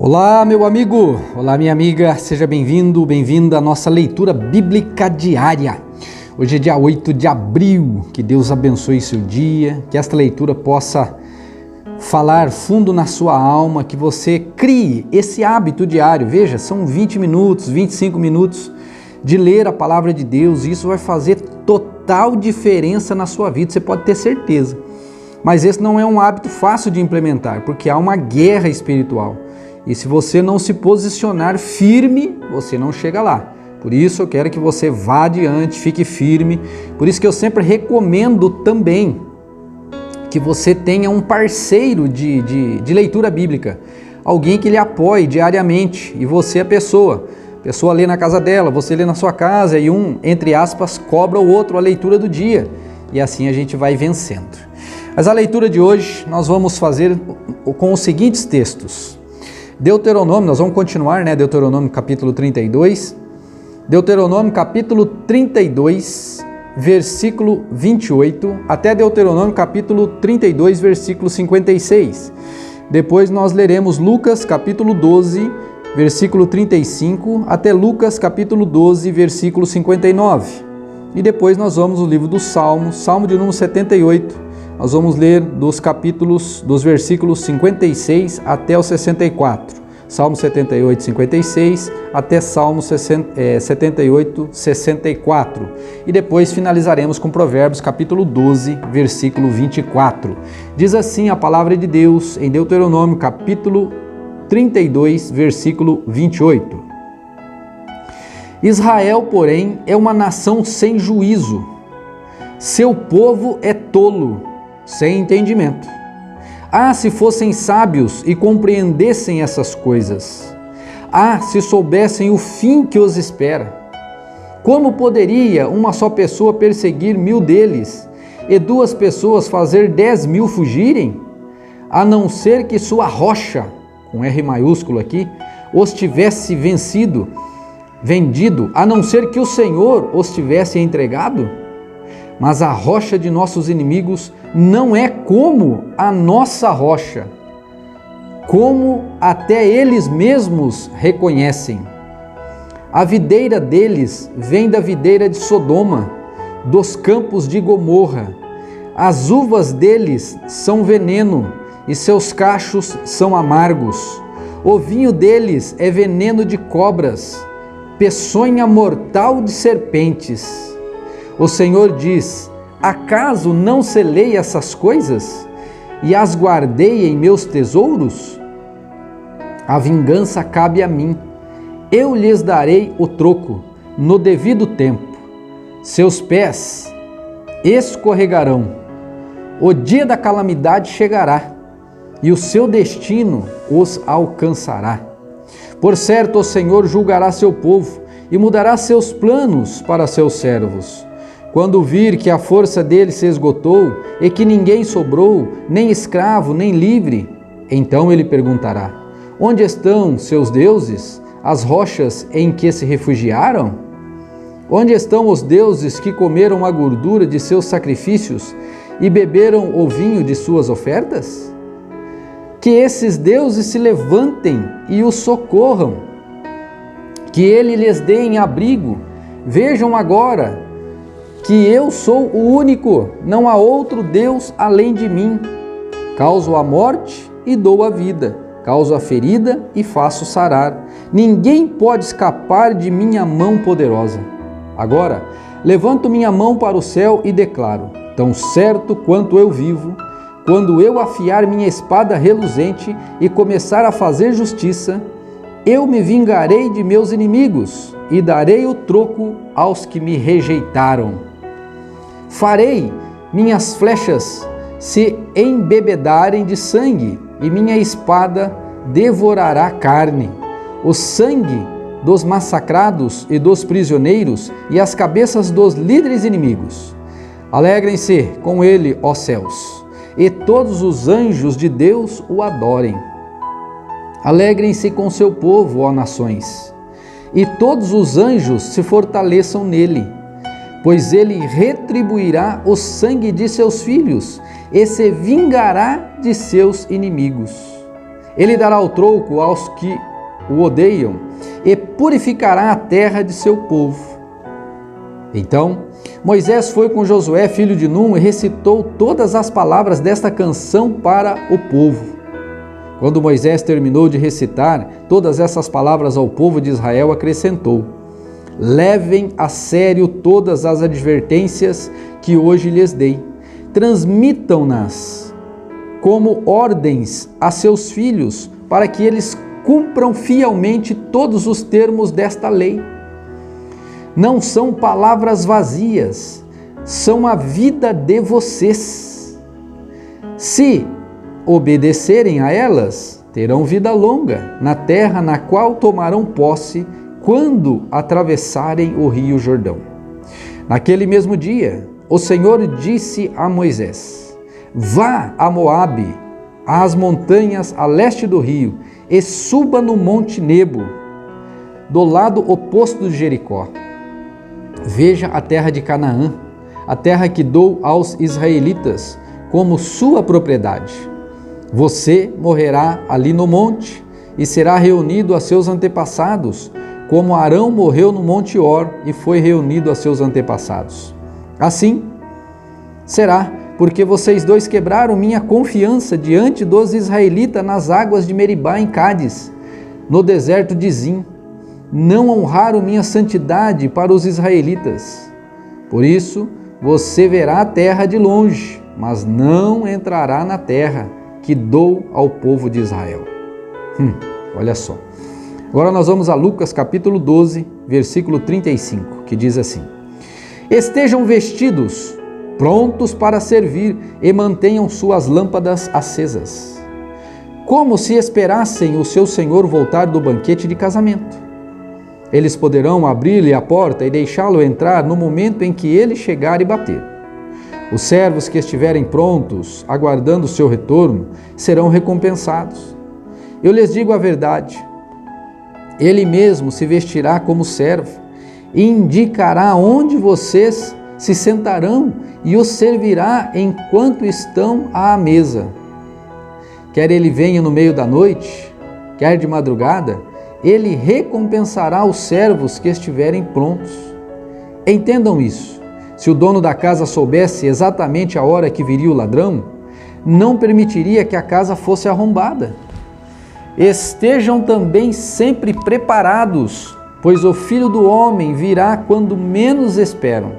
Olá, meu amigo! Olá, minha amiga! Seja bem-vindo, bem-vinda à nossa leitura bíblica diária. Hoje é dia 8 de abril. Que Deus abençoe seu dia, que esta leitura possa falar fundo na sua alma, que você crie esse hábito diário. Veja, são 20 minutos, 25 minutos de ler a palavra de Deus e isso vai fazer total diferença na sua vida, você pode ter certeza. Mas esse não é um hábito fácil de implementar, porque há uma guerra espiritual. E se você não se posicionar firme, você não chega lá. Por isso eu quero que você vá adiante, fique firme. Por isso que eu sempre recomendo também que você tenha um parceiro de leitura bíblica. Alguém que lhe apoie diariamente. E você é a pessoa. A pessoa lê na casa dela, você lê na sua casa e um, entre aspas, cobra o outro a leitura do dia. E assim a gente vai vencendo. Mas a leitura de hoje nós vamos fazer com os seguintes textos. Deuteronômio, nós vamos continuar, Deuteronômio capítulo 32. Deuteronômio capítulo 32, versículo 28, até Deuteronômio capítulo 32, versículo 56. Depois nós leremos Lucas capítulo 12, versículo 35, até Lucas capítulo 12, versículo 59. E depois nós vamos no livro dos Salmos, Salmo de número 78. Nós vamos ler dos versículos 56 até o 64. Salmo 78, 56 até Salmo 78, 64. E depois finalizaremos com Provérbios capítulo 12, versículo 24. Diz assim a palavra de Deus em Deuteronômio capítulo 32, versículo 28. Israel, porém, é uma nação sem juízo. Seu povo é tolo, sem entendimento. Ah, se fossem sábios e compreendessem essas coisas. Ah, se soubessem o fim que os espera. Como poderia uma só pessoa perseguir 1000 deles e 2 pessoas fazer 10.000 fugirem? A não ser que sua rocha, com R maiúsculo aqui, os tivesse vendido, a não ser que o Senhor os tivesse entregado? Mas a rocha de nossos inimigos não é como a nossa rocha, como até eles mesmos reconhecem. A videira deles vem da videira de Sodoma, dos campos de Gomorra. As uvas deles são veneno e seus cachos são amargos. O vinho deles é veneno de cobras, peçonha mortal de serpentes. O Senhor diz: acaso não selei essas coisas e as guardei em meus tesouros? A vingança cabe a mim, eu lhes darei o troco no devido tempo. Seus pés escorregarão, o dia da calamidade chegará e o seu destino os alcançará. Por certo, o Senhor julgará seu povo e mudará seus planos para seus servos. Quando vir que a força dele se esgotou e que ninguém sobrou, nem escravo, nem livre, então ele perguntará: onde estão seus deuses, as rochas em que se refugiaram? Onde estão os deuses que comeram a gordura de seus sacrifícios e beberam o vinho de suas ofertas? Que esses deuses se levantem e os socorram, que ele lhes dê abrigo. Vejam agora que eu sou o único, não há outro Deus além de mim. Causo a morte e dou a vida, causo a ferida e faço sarar. Ninguém pode escapar de minha mão poderosa. Agora, levanto minha mão para o céu e declaro: tão certo quanto eu vivo, quando eu afiar minha espada reluzente e começar a fazer justiça, eu me vingarei de meus inimigos e darei o troco aos que me rejeitaram. Farei minhas flechas se embebedarem de sangue, e minha espada devorará carne. O sangue dos massacrados e dos prisioneiros, e as cabeças dos líderes inimigos. Alegrem-se com ele, ó céus, e todos os anjos de Deus o adorem. Alegrem-se com seu povo, ó nações, e todos os anjos se fortaleçam nele. Pois ele retribuirá o sangue de seus filhos e se vingará de seus inimigos. Ele dará o troco aos que o odeiam e purificará a terra de seu povo. Então, Moisés foi com Josué, filho de Num, e recitou todas as palavras desta canção para o povo. Quando Moisés terminou de recitar todas essas palavras ao povo de Israel, acrescentou: levem a sério todas as advertências que hoje lhes dei. Transmitam-nas como ordens a seus filhos, para que eles cumpram fielmente todos os termos desta lei. Não são palavras vazias, são a vida de vocês. Se obedecerem a elas, terão vida longa na terra na qual tomarão posse quando atravessarem o rio Jordão. Naquele mesmo dia, o Senhor disse a Moisés: vá a Moabe, às montanhas a leste do rio, e suba no Monte Nebo, do lado oposto de Jericó. Veja a terra de Canaã, a terra que dou aos israelitas como sua propriedade. Você morrerá ali no monte e será reunido a seus antepassados, como Arão morreu no Monte Hor e foi reunido a seus antepassados. Assim será, porque vocês dois quebraram minha confiança diante dos israelitas nas águas de Meribá em Cádiz, no deserto de Zim. Não honraram minha santidade para os israelitas. Por isso, você verá a terra de longe, mas não entrará na terra que dou ao povo de Israel. Olha só. Agora nós vamos a Lucas capítulo 12, versículo 35, que diz assim: estejam vestidos, prontos para servir, e mantenham suas lâmpadas acesas, como se esperassem o seu senhor voltar do banquete de casamento. Eles poderão abrir-lhe a porta e deixá-lo entrar no momento em que ele chegar e bater. Os servos que estiverem prontos, aguardando o seu retorno, serão recompensados. Eu lhes digo a verdade: ele mesmo se vestirá como servo e indicará onde vocês se sentarão e os servirá enquanto estão à mesa. Quer ele venha no meio da noite, quer de madrugada, ele recompensará os servos que estiverem prontos. Entendam isso: se o dono da casa soubesse exatamente a hora que viria o ladrão, não permitiria que a casa fosse arrombada. Estejam também sempre preparados, pois o Filho do Homem virá quando menos esperam.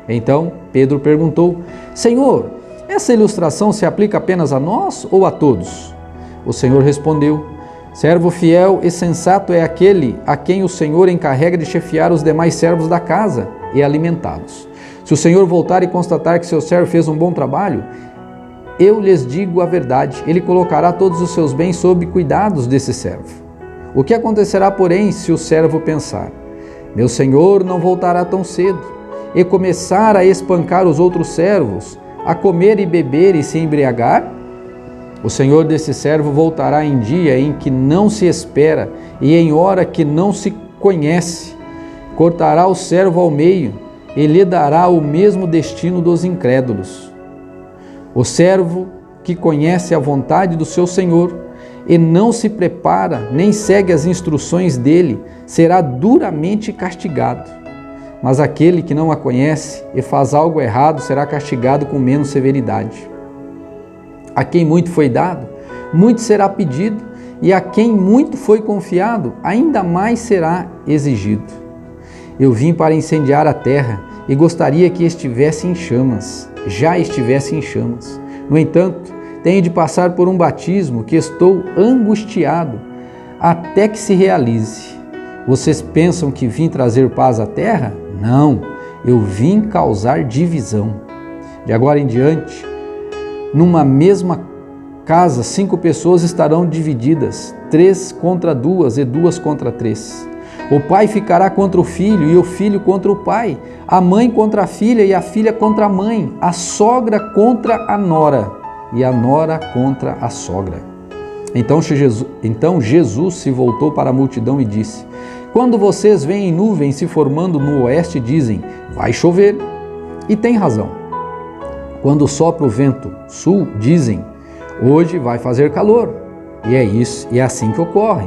Então Pedro perguntou: Senhor, essa ilustração se aplica apenas a nós ou a todos? O Senhor respondeu: servo fiel e sensato é aquele a quem o Senhor encarrega de chefiar os demais servos da casa e alimentá-los. Se o Senhor voltar e constatar que seu servo fez um bom trabalho, eu lhes digo a verdade, ele colocará todos os seus bens sob cuidados desse servo. O que acontecerá, porém, se o servo pensar: meu senhor não voltará tão cedo, e começar a espancar os outros servos, a comer e beber e se embriagar? O senhor desse servo voltará em dia em que não se espera e em hora que não se conhece. Cortará o servo ao meio e lhe dará o mesmo destino dos incrédulos. O servo que conhece a vontade do seu senhor e não se prepara nem segue as instruções dele, será duramente castigado. Mas aquele que não a conhece e faz algo errado será castigado com menos severidade. A quem muito foi dado, muito será pedido, e a quem muito foi confiado, ainda mais será exigido. Eu vim para incendiar a terra e gostaria que estivesse em chamas, já estivesse em chamas. No entanto, tenho de passar por um batismo que estou angustiado até que se realize. Vocês pensam que vim trazer paz à terra? Não, eu vim causar divisão. De agora em diante, numa mesma casa, 5 pessoas estarão divididas, 3 contra 2 e 2 contra 3. O pai ficará contra o filho e o filho contra o pai, a mãe contra a filha e a filha contra a mãe, a sogra contra a nora e a nora contra a sogra. Então Jesus se voltou para a multidão e disse: quando vocês veem nuvens se formando no oeste, dizem: vai chover. E tem razão. Quando sopra o vento sul, dizem: hoje vai fazer calor. E é isso, e é assim que ocorre.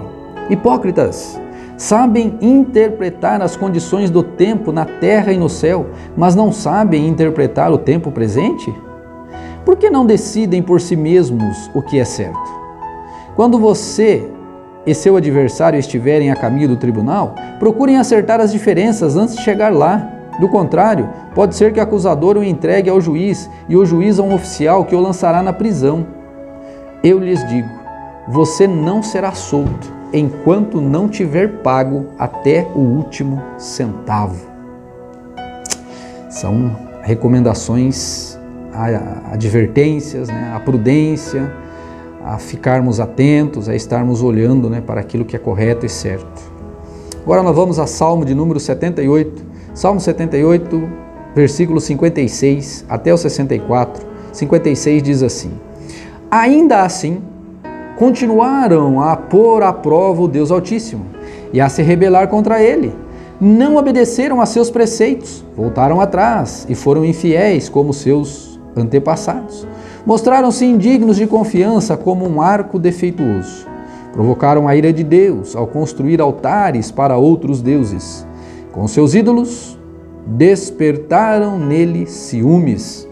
Hipócritas, sabem interpretar as condições do tempo na terra e no céu, mas não sabem interpretar o tempo presente? Por que não decidem por si mesmos o que é certo? Quando você e seu adversário estiverem a caminho do tribunal, procurem acertar as diferenças antes de chegar lá. Do contrário, pode ser que o acusador o entregue ao juiz e o juiz a um oficial que o lançará na prisão. Eu lhes digo, você não será solto enquanto não tiver pago até o último centavo. São recomendações, advertências, a prudência, a ficarmos atentos, a estarmos olhando para aquilo que é correto e certo. Agora nós vamos a Salmo de número 78, Salmo 78, versículo 56 até o 64. 56 diz assim: ainda assim, continuaram a pôr à prova o Deus Altíssimo e a se rebelar contra ele. Não obedeceram a seus preceitos, voltaram atrás e foram infiéis como seus antepassados. Mostraram-se indignos de confiança como um arco defeituoso. Provocaram a ira de Deus ao construir altares para outros deuses. Com seus ídolos, despertaram nele ciúmes.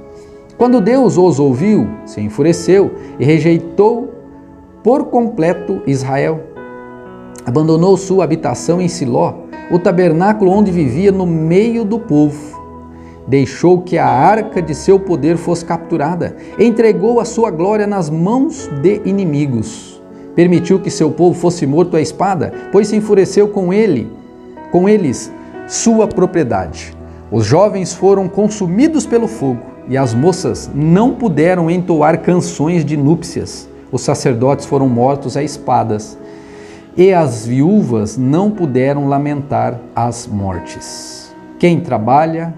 Quando Deus os ouviu, se enfureceu e rejeitou por completo Israel. Abandonou sua habitação em Siló, o tabernáculo onde vivia no meio do povo. Deixou que a arca de seu poder fosse capturada, entregou a sua glória nas mãos de inimigos. Permitiu que seu povo fosse morto à espada, pois se enfureceu com eles, sua propriedade. Os jovens foram consumidos pelo fogo e as moças não puderam entoar canções de núpcias. Os sacerdotes foram mortos a espadas e as viúvas não puderam lamentar as mortes. Quem trabalha,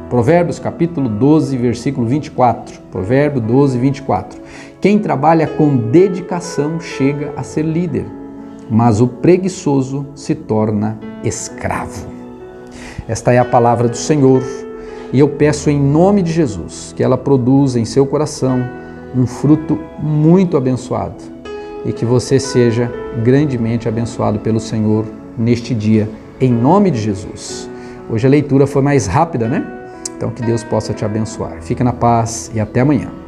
Provérbios capítulo 12, versículo 24, Provérbio 12, 24. Quem trabalha com dedicação chega a ser líder, mas o preguiçoso se torna escravo. Esta é a palavra do Senhor e eu peço em nome de Jesus que ela produza em seu coração um fruto muito abençoado e que você seja grandemente abençoado pelo Senhor neste dia, em nome de Jesus. Hoje a leitura foi mais rápida, né? Então que Deus possa te abençoar. Fique na paz e até amanhã.